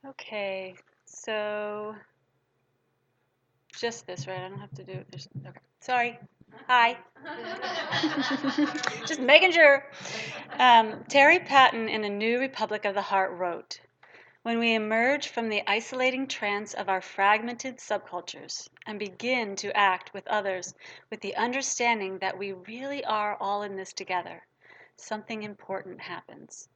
Okay, so just this, right? I don't have to do this. Okay. Sorry. Hi. Just making sure. Terry Patton in A New Republic of the Heart wrote, "When we emerge from the isolating trance of our fragmented subcultures and begin to act with others with the understanding that we really are all in this together, something important happens.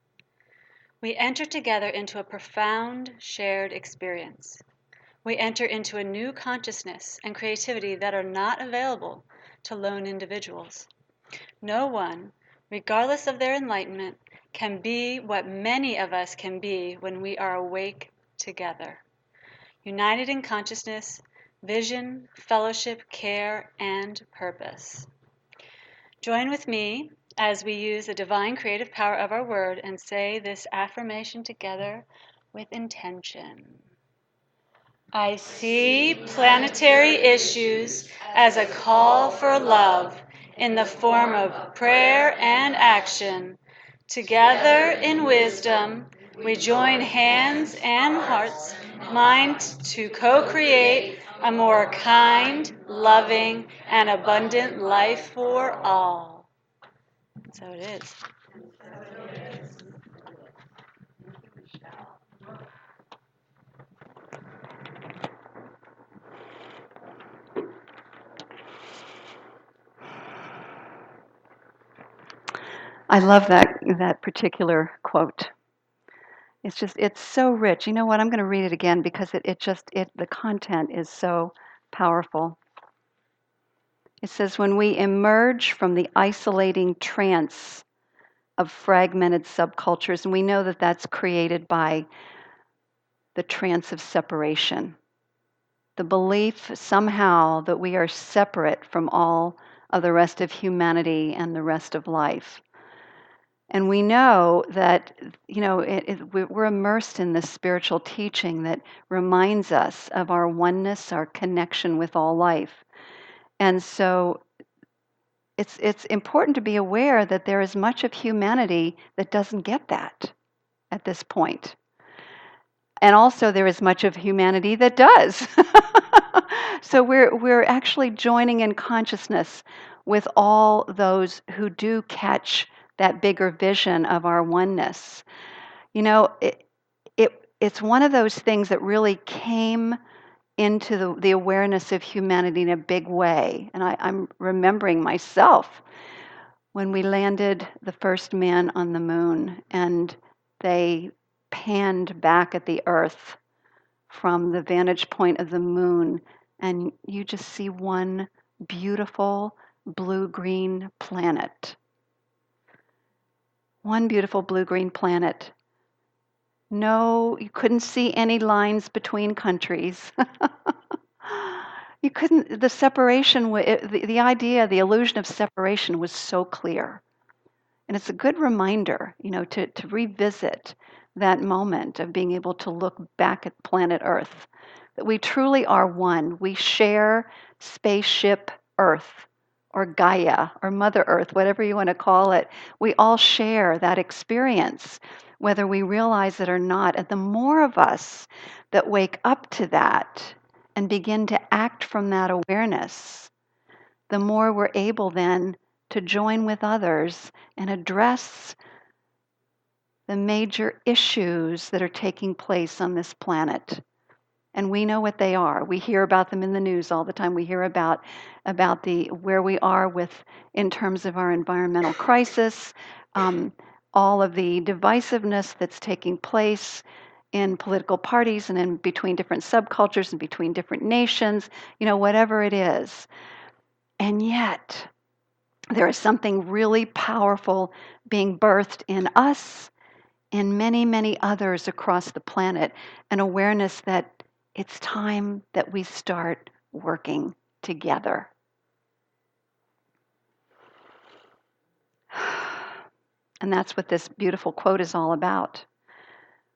We enter together into a profound shared experience. We enter into a new consciousness and creativity that are not available to lone individuals. No one, regardless of their enlightenment, can be what many of us can be when we are awake together, united in consciousness, vision, fellowship, care, and purpose." Join with me as we use the divine creative power of our word and say this affirmation together with intention. I see planetary issues as a call for love in the form of prayer and action. Together in wisdom, we join hands and hearts, mind to co-create a more kind, loving, and abundant life for all. So it is. I love that particular quote. It's so rich. You know what? I'm going to read it again because the content is so powerful. It says, when we emerge from the isolating trance of fragmented subcultures, and we know that that's created by the trance of separation, the belief somehow that we are separate from all of the rest of humanity and the rest of life. And we know that, we're immersed in this spiritual teaching that reminds us of our oneness, our connection with all life. And so it's important to be aware that there is much of humanity that doesn't get that at this point. And also there is much of humanity that does. So we're actually joining in consciousness with all those who do catch that bigger vision of our oneness. You know, it's one of those things that really came into the awareness of humanity in a big way. And I'm remembering myself when we landed the first man on the moon and they panned back at the earth from the vantage point of the moon, and you just see one beautiful blue-green planet. One beautiful blue-green planet. No, you couldn't see any lines between countries. You couldn't, the separation, the idea, the illusion of separation was so clear. And it's a good reminder, to revisit that moment of being able to look back at planet Earth, that we truly are one. We share spaceship Earth, or Gaia, or Mother Earth, whatever you want to call it. We all share that experience, whether we realize it or not. And the more of us that wake up to that and begin to act from that awareness, the more we're able then to join with others and address the major issues that are taking place on this planet. And we know what they are. We hear about them in the news all the time. We hear about the where we are with in terms of our environmental crisis, all of the divisiveness that's taking place in political parties and in between different subcultures and between different nations, whatever it is. And yet, there is something really powerful being birthed in us and many, many others across the planet, an awareness that it's time that we start working together. And that's what this beautiful quote is all about.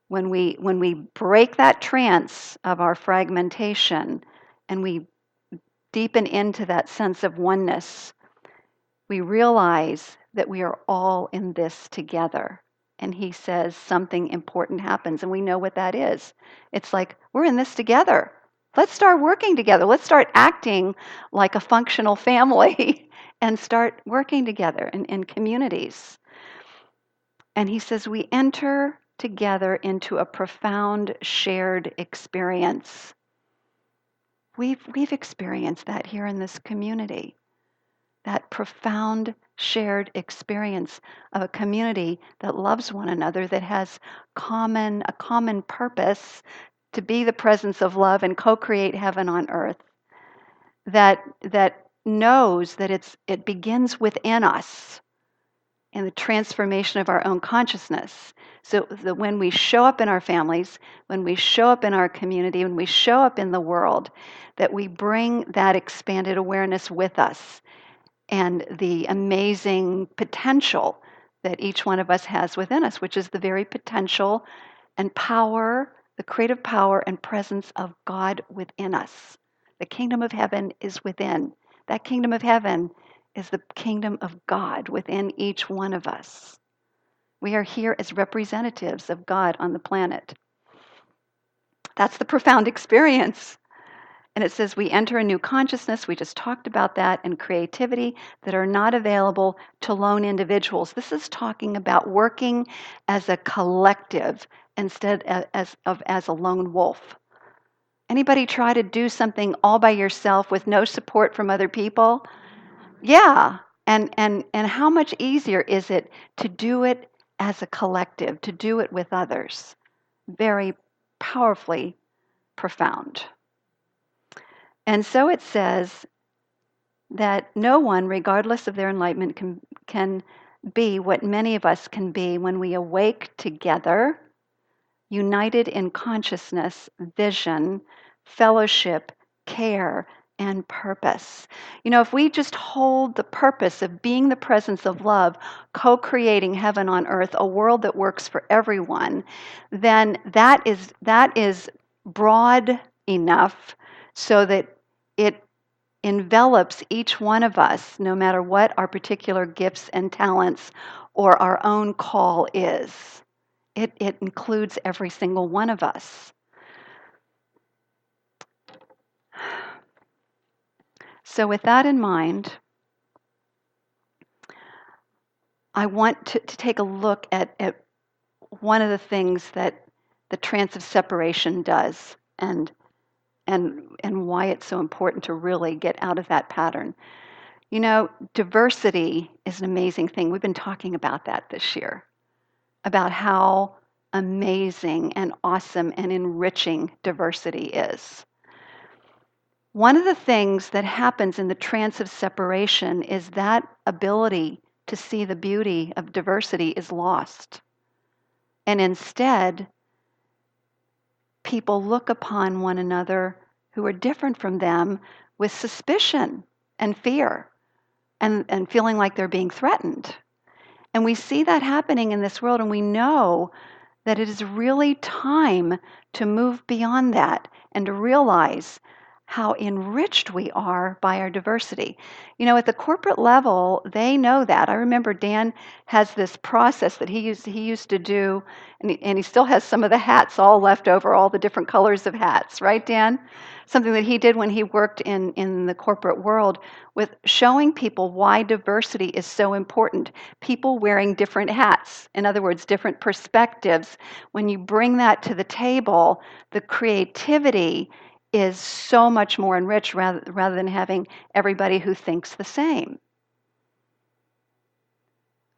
When we break that trance of our fragmentation and we deepen into that sense of oneness, we realize that we are all in this together. and he says something important happens, and we know what that is. It's like, we're in this together. Let's start working together. Let's start acting like a functional family and start working together in communities. And he says, we enter together into a profound shared experience. We've experienced that here in this community, that profound shared experience of a community that loves one another, that has a common purpose to be the presence of love and co-create heaven on earth, that knows that it begins within us in the transformation of our own consciousness. So that when we show up in our families, when we show up in our community, when we show up in the world, that we bring that expanded awareness with us and the amazing potential that each one of us has within us, which is the very potential and power, the creative power and presence of God within us. The kingdom of heaven is within. That kingdom of heaven is the kingdom of God within each one of us. We are here as representatives of God on the planet. That's the profound experience. And it says we enter a new consciousness, we just talked about that, and creativity that are not available to lone individuals. This is talking about working as a collective instead as a lone wolf. Anybody try to do something all by yourself with no support from other people? Yeah. And how much easier is it to do it as a collective, to do it with others? Very powerfully profound. And so it says that no one, regardless of their enlightenment, can be what many of us can be when we awake together, united in consciousness, vision, fellowship, care, and purpose. If we just hold the purpose of being the presence of love, co-creating heaven on earth, a world that works for everyone, then that is broad enough so that it envelops each one of us, no matter what our particular gifts and talents or our own call is. It includes every single one of us. So with that in mind, I want to take a look at one of the things that the trance of separation does and why it's so important to really get out of that pattern. Diversity is an amazing thing. We've been talking about that this year, about how amazing and awesome and enriching diversity is. One of the things that happens in the trance of separation is that ability to see the beauty of diversity is lost. And instead, people look upon one another who are different from them with suspicion and fear and feeling like they're being threatened. And we see that happening in this world, and we know that it is really time to move beyond that and to realize how enriched we are by our diversity. At the corporate level, they know that. I remember Dan has this process that he used to do, and he still has some of the hats all left over, all the different colors of hats, right, Dan? Something that he did when he worked in the corporate world with showing people why diversity is so important. People wearing different hats, in other words, different perspectives. When you bring that to the table, the creativity is so much more enriched rather than having everybody who thinks the same.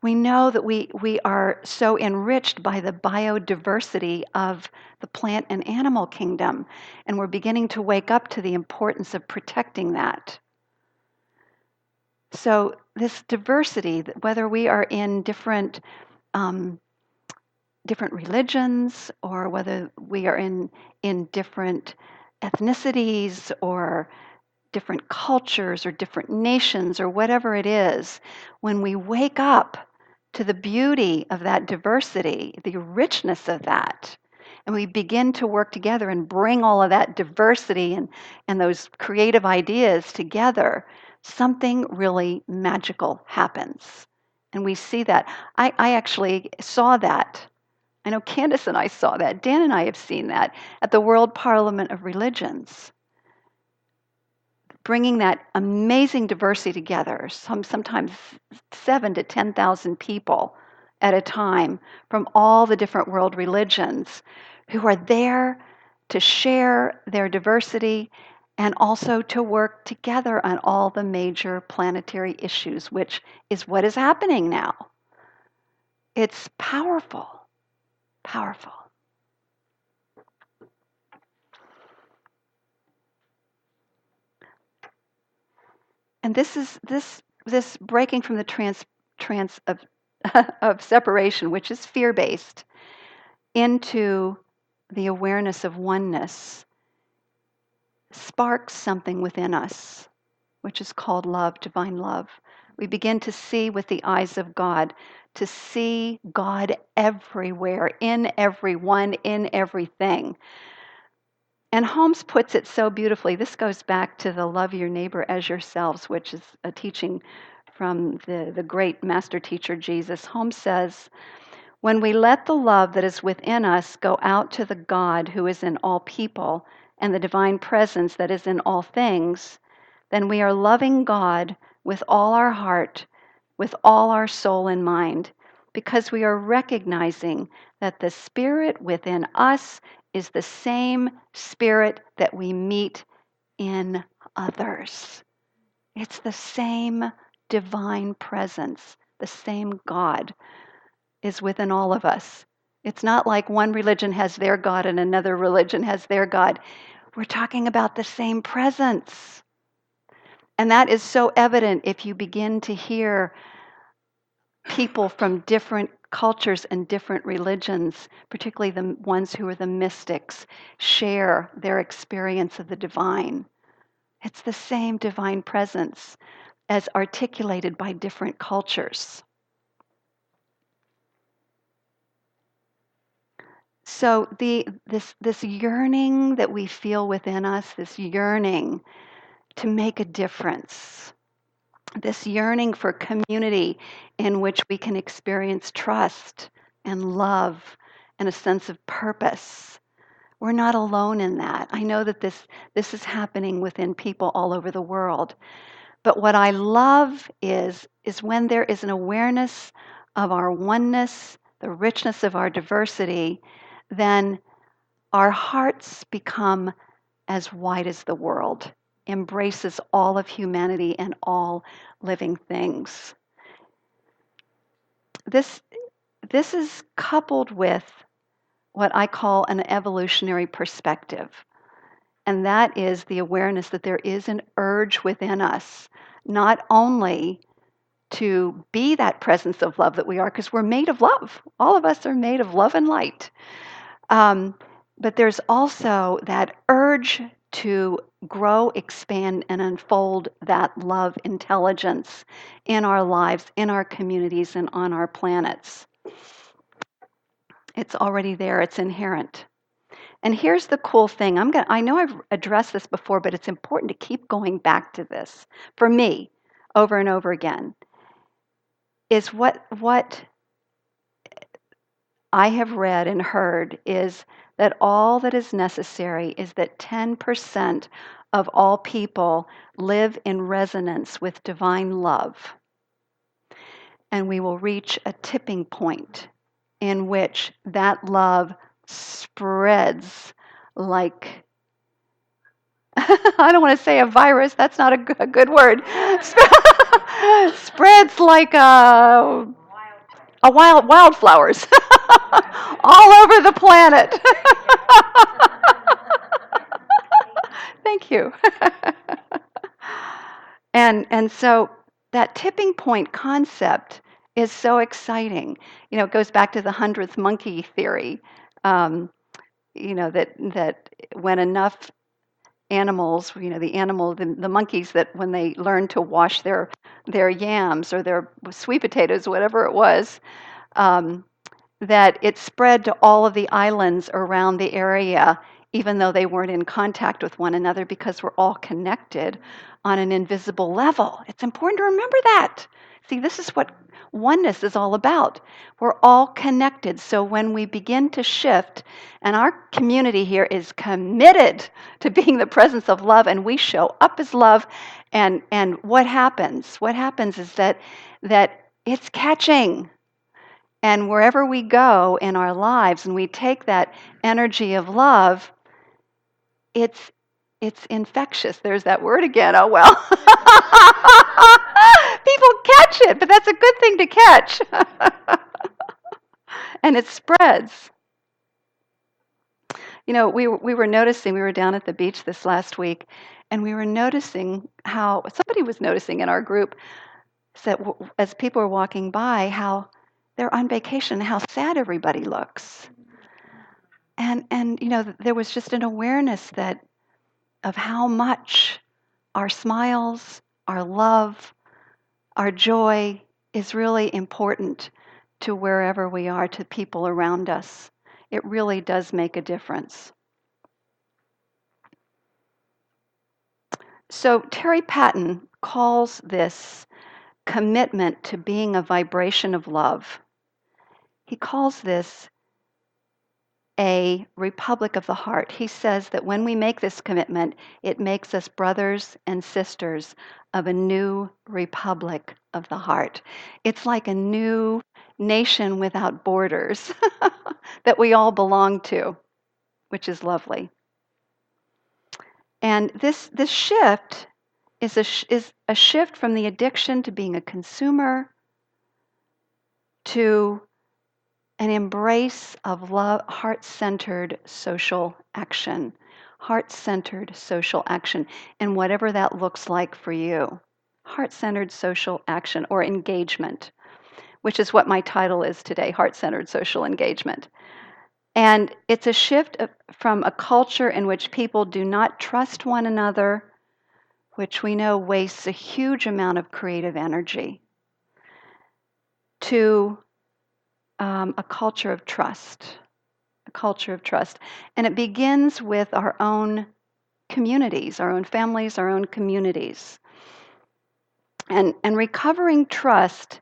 We know that we are so enriched by the biodiversity of the plant and animal kingdom, and we're beginning to wake up to the importance of protecting that. So this diversity, whether we are in different religions or whether we are in different ethnicities or different cultures or different nations or whatever it is, when we wake up to the beauty of that diversity, the richness of that, and we begin to work together and bring all of that diversity and those creative ideas together, something really magical happens. And we see that. I actually saw that. I know Candace and I saw that. Dan and I have seen that at the World Parliament of Religions, bringing that amazing diversity together, sometimes 7 to 10,000 people at a time from all the different world religions who are there to share their diversity and also to work together on all the major planetary issues, which is what is happening now. It's powerful, powerful. And this breaking from the trance of of separation, which is fear-based, into the awareness of oneness, sparks something within us, which is called love, divine love. We begin to see with the eyes of God, to see God everywhere, in everyone, in everything. And Holmes puts it so beautifully. This goes back to the love your neighbor as yourselves, which is a teaching from the great master teacher Jesus. Holmes says, when we let the love that is within us go out to the God who is in all people and the divine presence that is in all things, then we are loving God with all our heart, with all our soul and mind, because we are recognizing that the spirit within us is the same spirit that we meet in others. It's the same divine presence, the same God is within all of us. It's not like one religion has their God and another religion has their God. We're talking about the same presence. And that is so evident if you begin to hear people from different cultures and different religions, particularly the ones who are the mystics, share their experience of the divine. It's the same divine presence as articulated by different cultures. So this yearning that we feel within us, this yearning to make a difference, this yearning for community in which we can experience trust and love and a sense of purpose. We're not alone in that. I know that this is happening within people all over the world. But what I love is when there is an awareness of our oneness, the richness of our diversity, then our hearts become as wide as the world, embraces all of humanity and all living things. This is coupled with what I call an evolutionary perspective. And that is the awareness that there is an urge within us, not only to be that presence of love that we are, because we're made of love. All of us are made of love and light. But there's also that urge to grow, expand, and unfold that love intelligence in our lives, in our communities, and on our planets. It's already there, it's inherent. And here's the cool thing. I know I've addressed this before, but it's important to keep going back to this for me over and over again. Is what I have read and heard is that all that is necessary is that 10% of all people live in resonance with divine love. And we will reach a tipping point in which that love spreads like, I don't want to say a virus, that's not a good word. Spreads like wildflowers all over the planet. Thank you. And so that tipping point concept is so exciting. It goes back to the 100th monkey theory. That when enough animals, the monkeys, that when they learned to wash their yams or their sweet potatoes, whatever it was, that it spread to all of the islands around the area, even though they weren't in contact with one another, because we're all connected on an invisible level. It's important to remember that. See, this is what oneness is all about. We're all connected. So when we begin to shift, and our community here is committed to being the presence of love, and we show up as love, and what happens? What happens is that it's catching. And wherever we go in our lives and we take that energy of love, it's infectious. There's that word again. Oh well. People catch it, but that's a good thing to catch. And it spreads. We were noticing, we were down at the beach this last week, and we were noticing how somebody was noticing in our group that as people were walking by, how they're on vacation, how sad everybody looks. And there was just an awareness that of how much our smiles, our love, our joy is really important to wherever we are, to people around us. It really does make a difference. So Terry Patton calls this commitment to being a vibration of love. He calls this a republic of the heart. He says that when we make this commitment, it makes us brothers and sisters of a new republic of the heart. It's like a new nation without borders that we all belong to, which is lovely. And this shift is a shift from the addiction to being a consumer to an embrace of love, heart-centered social action. Heart-centered social action, and whatever that looks like for you. Heart-centered social action or engagement, which is what my title is today, Heart-Centered Social Engagement. And it's a shift from a culture in which people do not trust one another, which we know wastes a huge amount of creative energy, to a culture of trust. A culture of trust. And it begins with our own communities, our own families, our own communities. And recovering trust,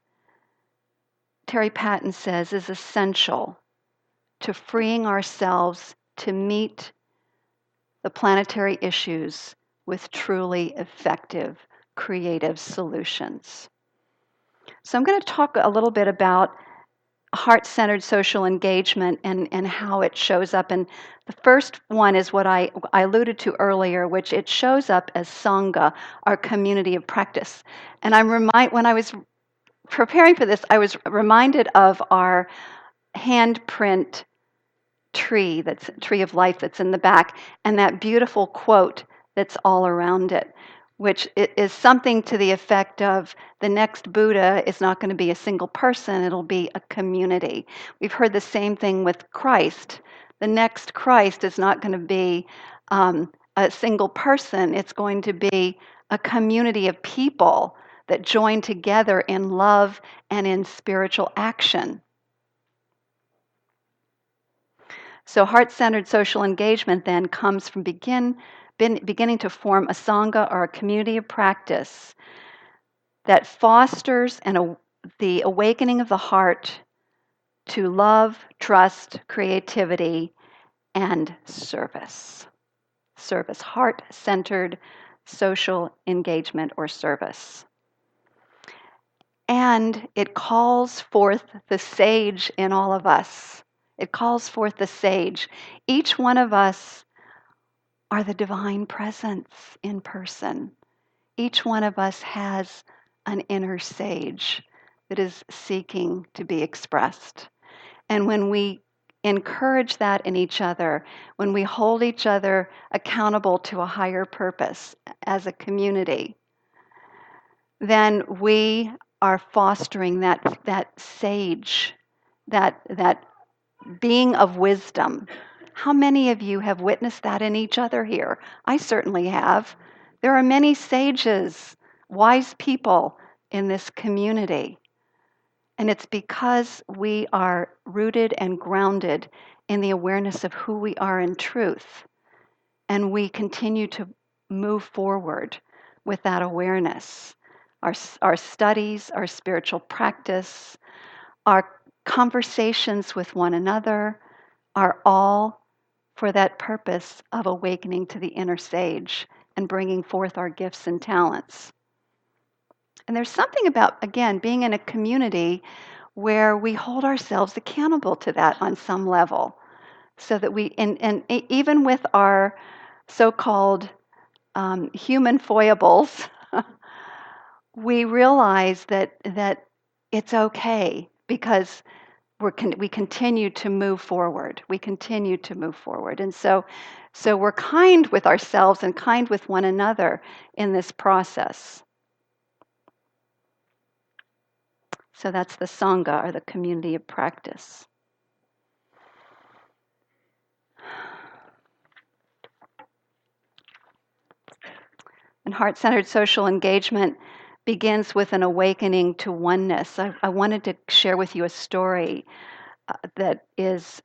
Terry Patton says, is essential to freeing ourselves to meet the planetary issues with truly effective, creative solutions. So I'm going to talk a little bit about heart-centered social engagement and how it shows up. And the first one is what I alluded to earlier, which it shows up as Sangha, our community of practice. And when I was preparing for this, I was reminded of our handprint tree of life that's in the back, and that beautiful quote that's all around it, which is something to the effect of the next Buddha is not going to be a single person, it'll be a community. We've heard the same thing with Christ. The next Christ is not going to be a single person, it's going to be a community of people that join together in love and in spiritual action. So heart-centered social engagement then comes from beginning to form a Sangha or a community of practice that fosters the awakening of the heart to love, trust, creativity, and service. Service, heart-centered social engagement or service. And it calls forth the sage in all of us. It calls forth the sage. Each one of us are the divine presence in person. Each one of us has an inner sage that is seeking to be expressed. And when we encourage that in each other, when we hold each other accountable to a higher purpose as a community, then we are fostering that sage, that being of wisdom. How many of you have witnessed that in each other here? I certainly have. There are many sages, wise people in this community. And it's because we are rooted and grounded in the awareness of who we are in truth. And we continue to move forward with that awareness. our studies, our spiritual practice, our conversations with one another are all for that purpose of awakening to the inner sage and bringing forth our gifts and talents. And there's something about, again, being in a community where we hold ourselves accountable to that on some level. So that and even with our so called human foibles, we realize that it's okay because we continue to move forward. We continue to move forward. And so we're kind with ourselves and kind with one another in this process. So that's the Sangha, or the community of practice. And heart-centered social engagement begins with an awakening to oneness. I wanted to share with you a story that is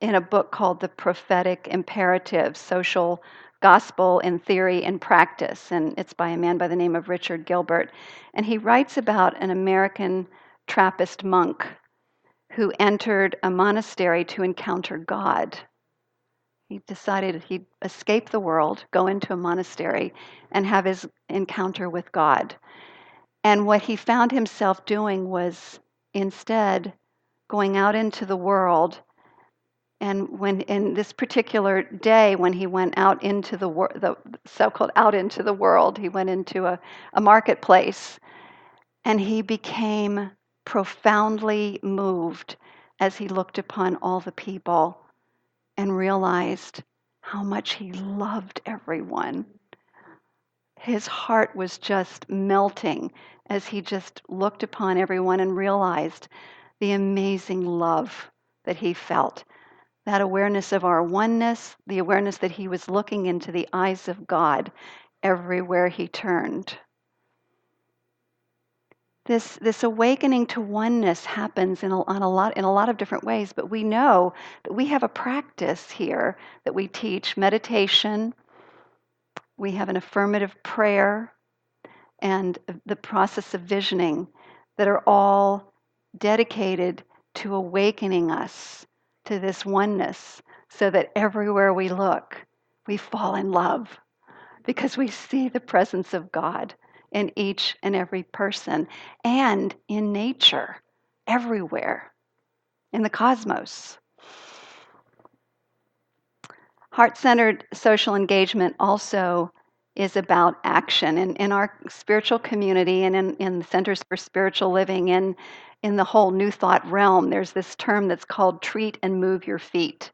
in a book called The Prophetic Imperative, Social Gospel in Theory and Practice. And it's by a man by the name of Richard Gilbert. And he writes about an American Trappist monk who entered a monastery to encounter God. He decided he'd escape the world, go into a monastery, and have his encounter with God. And what he found himself doing was instead going out into the world. And when in this particular day, when he went out into the so-called out into the world, he went into a marketplace, and he became profoundly moved as he looked upon all the people and realized how much he loved everyone. His heart was just melting as he just looked upon everyone and realized the amazing love that he felt. That awareness of our oneness, the awareness that he was looking into the eyes of God everywhere he turned. This awakening to oneness happens in a lot of different ways, but we know that we have a practice here that we teach: meditation. We have an affirmative prayer and the process of visioning that are all dedicated to awakening us to this oneness, so that everywhere we look, we fall in love because we see the presence of God in each and every person and in nature, everywhere, in the cosmos. Heart-centered social engagement also is about action. In our spiritual community and in the Centers for Spiritual Living, in the whole New Thought realm, there's this term that's called treat and move your feet.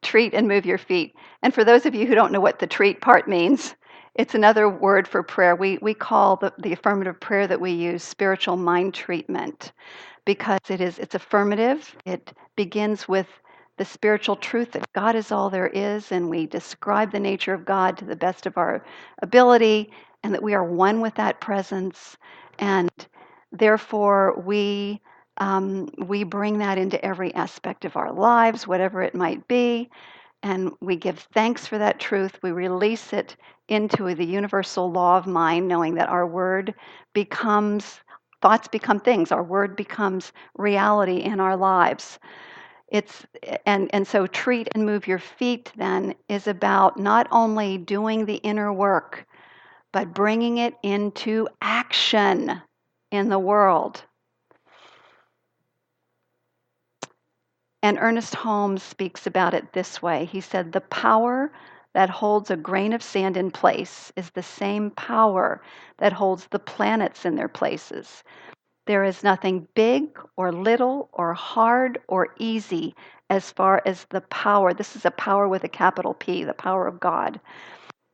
Treat and move your feet. And for those of you who don't know what the treat part means, it's another word for prayer. We call the affirmative prayer that we use spiritual mind treatment, because it's affirmative. It begins with the spiritual truth that God is all there is, and we describe the nature of God to the best of our ability, and that we are one with that presence, and therefore we bring that into every aspect of our lives, whatever it might be, and we give thanks for that truth. We release it into the universal law of mind, knowing that our word becomes thoughts, become things. Our word becomes reality in our lives. And so treat and move your feet then is about not only doing the inner work, but bringing it into action in the world. And Ernest Holmes speaks about it this way. He said, "The power that holds a grain of sand in place is the same power that holds the planets in their places. There is nothing big or little or hard or easy as far as the power," this is a power with a capital P, the power of God,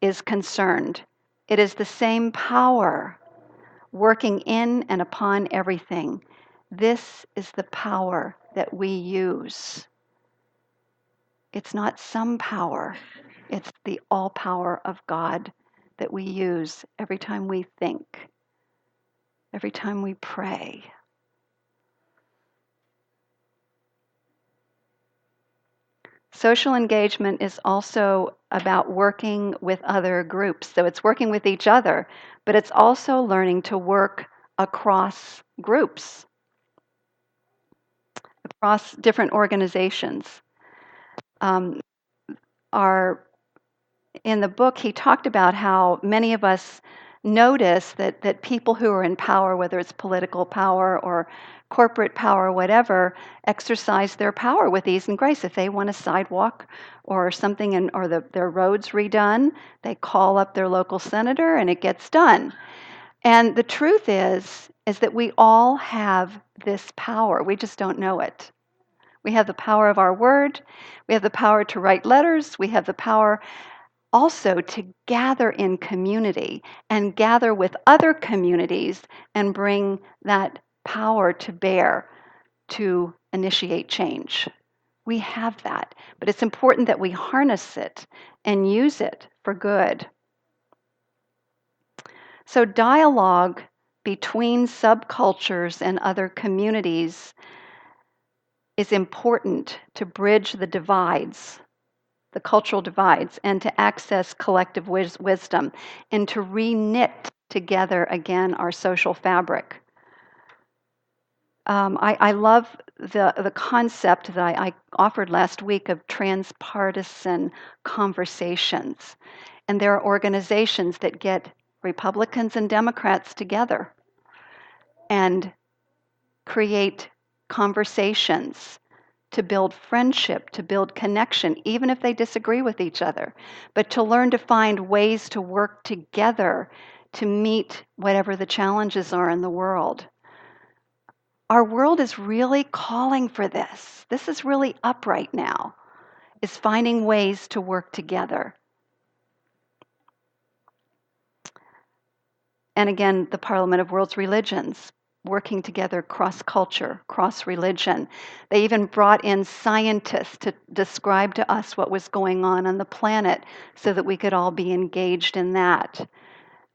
"is concerned. It is the same power working in and upon everything. This is the power that we use. It's not some power, it's the all power of God that we use every time we think, every time we pray." Social engagement is also about working with other groups. So it's working with each other, but it's also learning to work across groups, across different organizations. Um, our in the book, he talked about how many of us notice that people who are in power, whether it's political power or corporate power, whatever, exercise their power with ease and grace. If they want a sidewalk or something, or their roads redone, they call up their local senator and it gets done. And the truth is that we all have this power. We just don't know it. We have the power of our word. We have the power to write letters. We have the power also to gather in community and gather with other communities and bring that power to bear to initiate change. We have that, but it's important that we harness it and use it for good. So, dialogue between subcultures and other communities is important to bridge the divides, the cultural divides, and to access collective wisdom and to re-knit together again our social fabric. I love the concept that I offered last week of transpartisan conversations. And there are organizations that get Republicans and Democrats together and create conversations to build friendship, to build connection, even if they disagree with each other, but to learn to find ways to work together to meet whatever the challenges are in the world. Our world is really calling for this. This is really up right now, is finding ways to work together. And again, the Parliament of World's Religions, working together cross-culture, cross-religion. They even brought in scientists to describe to us what was going on the planet so that we could all be engaged in that.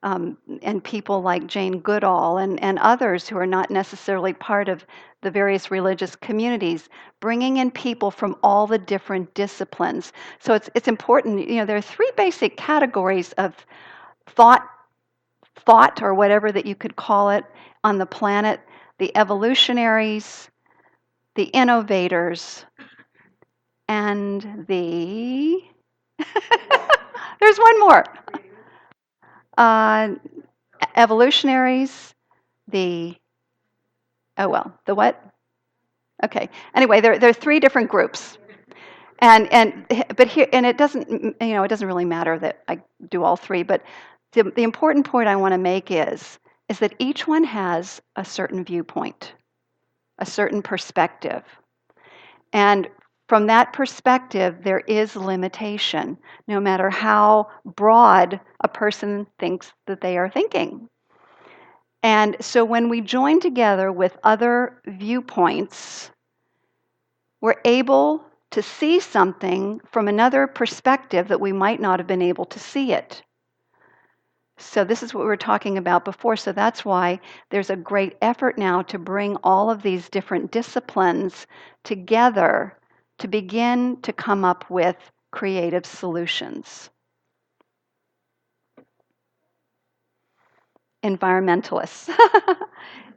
And people like Jane Goodall and others who are not necessarily part of the various religious communities, bringing in people from all the different disciplines. So it's important, there are three basic categories of thought or whatever that you could call it on the planet: the evolutionaries, the innovators, and the there's one more. Uh, Evolutionaries, the the what? Okay. Anyway, there are three different groups. But here, and it doesn't really matter that I do all three, but the important point I want to make is that each one has a certain viewpoint, a certain perspective. And from that perspective, there is limitation, no matter how broad a person thinks that they are thinking. And so when we join together with other viewpoints, we're able to see something from another perspective that we might not have been able to see it. So this is what we were talking about before. So that's why there's a great effort now to bring all of these different disciplines together to begin to come up with creative solutions. Environmentalists,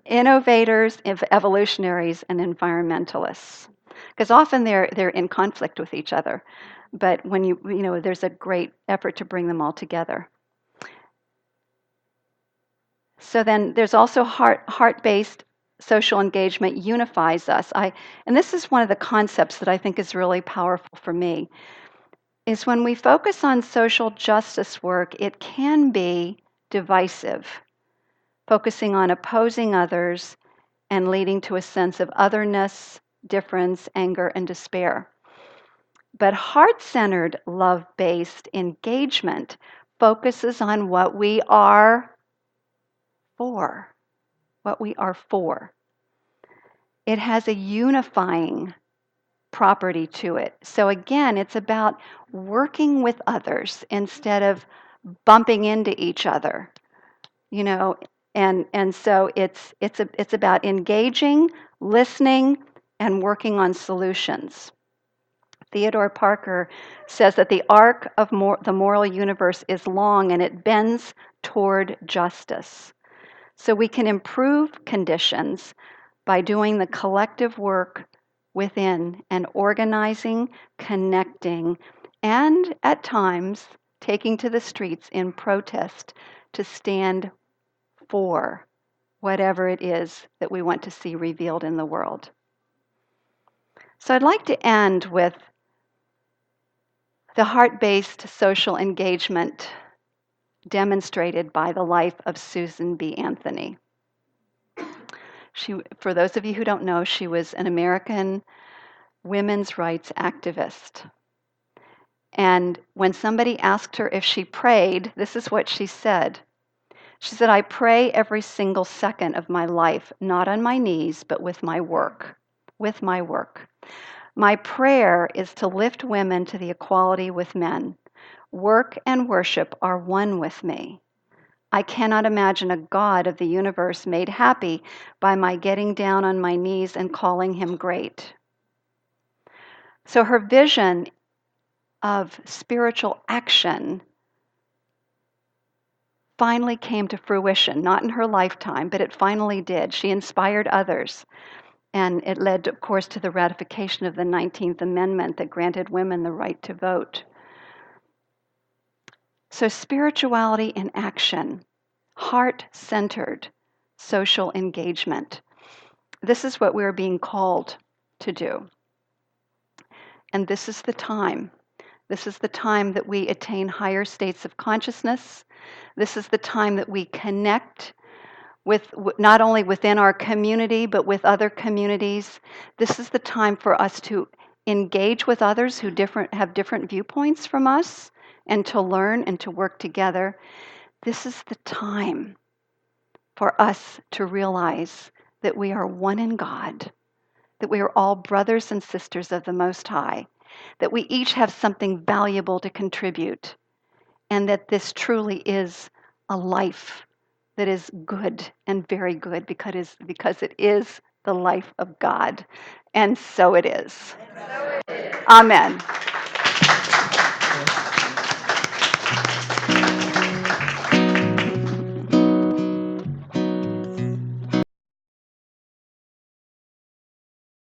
innovators, evolutionaries, and environmentalists. Because often they're in conflict with each other. But when there's a great effort to bring them all together. So then there's also heart-based social engagement unifies us. And this is one of the concepts that I think is really powerful for me, is when we focus on social justice work, it can be divisive, focusing on opposing others and leading to a sense of otherness, difference, anger, and despair. But heart-centered, love-based engagement focuses on what we are for. What we are for. It has a unifying property to it. So again, it's about working with others instead of bumping into each other. And so it's about engaging, listening, and working on solutions. Theodore Parker says that the arc of the moral universe is long and it bends toward justice. So we can improve conditions by doing the collective work within and organizing, connecting, and at times taking to the streets in protest to stand for whatever it is that we want to see revealed in the world. So I'd like to end with the heart-based social engagement demonstrated by the life of Susan B. Anthony. For those of you who don't know, she was an American women's rights activist. And when somebody asked her if she prayed, this is what she said. She said, "I pray every single second of my life, not on my knees, but with my work. With my work. My prayer is to lift women to the equality with men. Work and worship are one with me. I cannot imagine a God of the universe made happy by my getting down on my knees and calling him great." So her vision of spiritual action finally came to fruition, not in her lifetime, but it finally did. She inspired others. And it led, of course, to the ratification of the 19th Amendment that granted women the right to vote. So spirituality in action, heart-centered social engagement. This is what we're being called to do. And this is the time. This is the time that we attain higher states of consciousness. This is the time that we connect with not only within our community, but with other communities. This is the time for us to engage with others who have different viewpoints from us and to learn and to work together. This is the time for us to realize that we are one in God, that we are all brothers and sisters of the Most High, that we each have something valuable to contribute, and that this truly is a life that is good and very good because it is the life of God. And so it is. Amen.